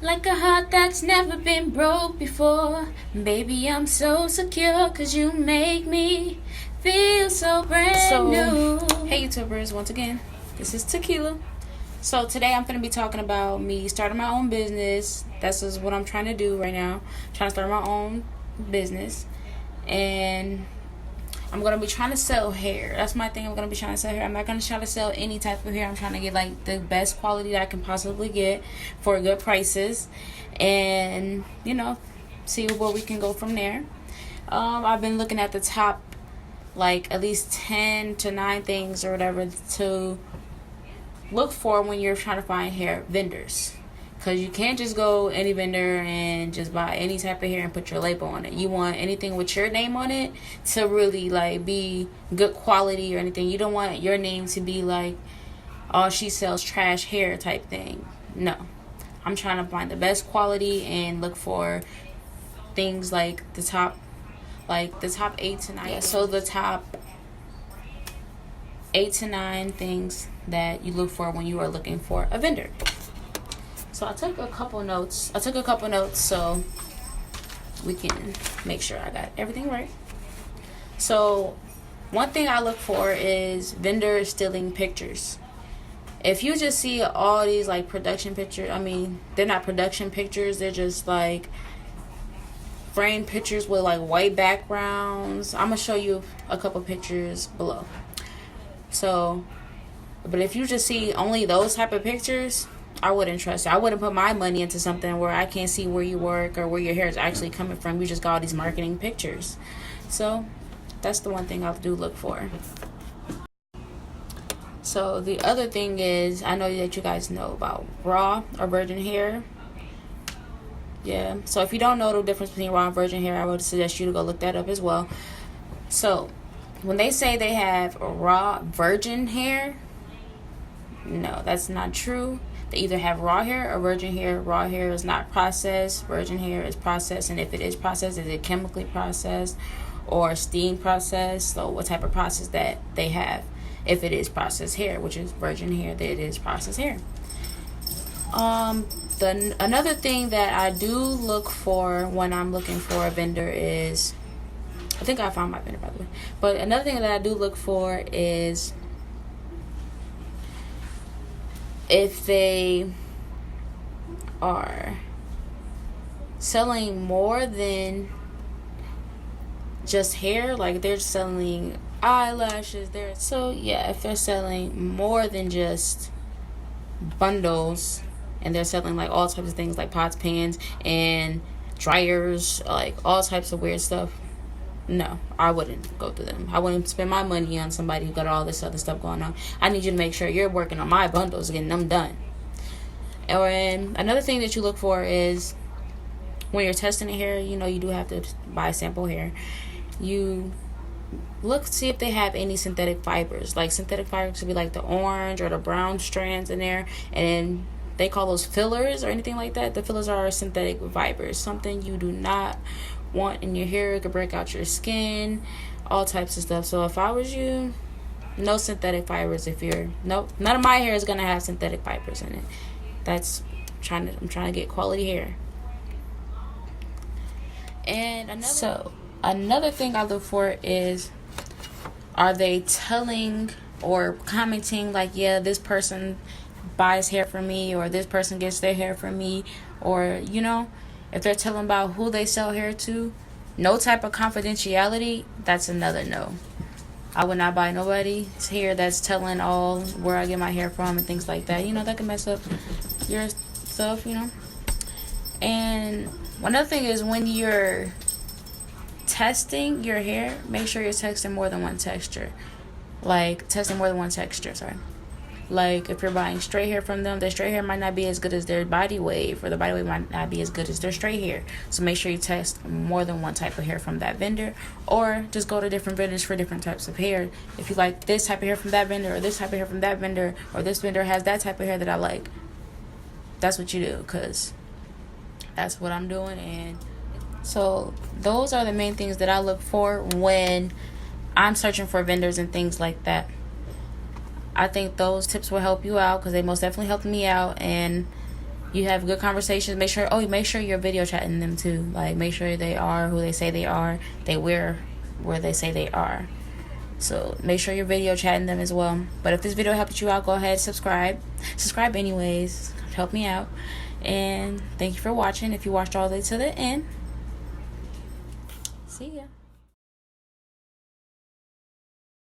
Like a heart that's never been broke before. Baby, I'm so secure cause you make me feel so brand new. Hey YouTubers, once again, this is Tequila. So today I'm going to be talking about me starting my own business. That's just what I'm trying to do right now. I'm trying to start my own business. And I'm going to be trying to sell hair. That's my thing. I'm going to be trying to sell hair. I'm not going to try to sell any type of hair. I'm trying to get like the best quality that I can possibly get for good prices. And, you know, see where we can go from there. I've been looking at the top, like at least 10 to 9 things or whatever to look for when you're trying to find hair vendors. Because you can't just go any vendor and just buy any type of hair and put your label on it. You want anything with your name on it to really like be good quality or anything. You don't want your name to be like, oh, she sells trash hair type thing. No. I'm trying to find the best quality and look for things like the top 8 to 9. Yeah, so the top 8 to 9 things that you look for when you are looking for a vendor. So I took a couple notes so we can make sure I got everything right. So one thing I look for is vendors stealing pictures. If you just see all these like production pictures, I mean, they're not production pictures, they're just like framed pictures with like white backgrounds. I'm gonna show you a couple pictures below. So, but if you just see only those type of pictures, I wouldn't trust it. I wouldn't put my money into something where I can't see where you work or where your hair is actually coming from. You just got all these marketing pictures. So that's the one thing I do look for. So the other thing is, I know that you guys know about raw or virgin hair. Yeah. So if you don't know the difference between raw and virgin hair, I would suggest you to go look that up as well. So when they say they have raw virgin hair, no, that's not true. They either have raw hair or virgin hair. Raw hair is not processed. Virgin hair is processed. And if it is processed, is it chemically processed or steam processed? So what type of process that they have? If it is processed hair, which is virgin hair, that it is processed hair. Another thing that I do look for when I'm looking for a vendor is, I think I found my vendor by the way. But another thing that I do look for is if they are selling more than just hair, like they're selling eyelashes, if they're selling more than just bundles and they're selling like all types of things like pots, pans, and dryers, like all types of weird stuff, no, I wouldn't go to them. I wouldn't spend my money on somebody who got all this other stuff going on. I need you to make sure you're working on my bundles, getting them done. And another thing that you look for is when you're testing the hair, you know, you do have to buy sample hair. You see if they have any synthetic fibers. Like synthetic fibers could be like the orange or the brown strands in there, and they call those fillers or anything like that. The fillers are synthetic fibers, something you do not want in your hair. It could break out your skin, all types of stuff. So if I was you, no synthetic fibers. None of my hair is gonna have synthetic fibers in it. I'm trying to get quality hair. And another thing I look for is, are they telling or commenting like, yeah, this person buys hair from me, or this person gets their hair from me, or, you know, if they're telling about who they sell hair to, no type of confidentiality, that's another no. I would not buy nobody's hair that's telling all where I get my hair from and things like that. You know, that can mess up your stuff, you know. And another thing is, when you're testing your hair, make sure you're testing more than one texture. Like if you're buying straight hair from them, their straight hair might not be as good as their body wave, or the body wave might not be as good as their straight hair. So make sure you test more than one type of hair from that vendor, or just go to different vendors for different types of hair. If you like this type of hair from that vendor, or this type of hair from that vendor, or this vendor has that type of hair that I like, that's what you do, because that's what I'm doing. And so those are the main things that I look for when I'm searching for vendors and things like that. I think those tips will help you out, because they most definitely helped me out. And you have good conversations. Make sure you're video chatting them too. Like, make sure they are who they say they are. They wear where they say they are. So make sure you're video chatting them as well. But if this video helped you out, go ahead, subscribe anyways, help me out. And thank you for watching. If you watched all the way to the end, see ya.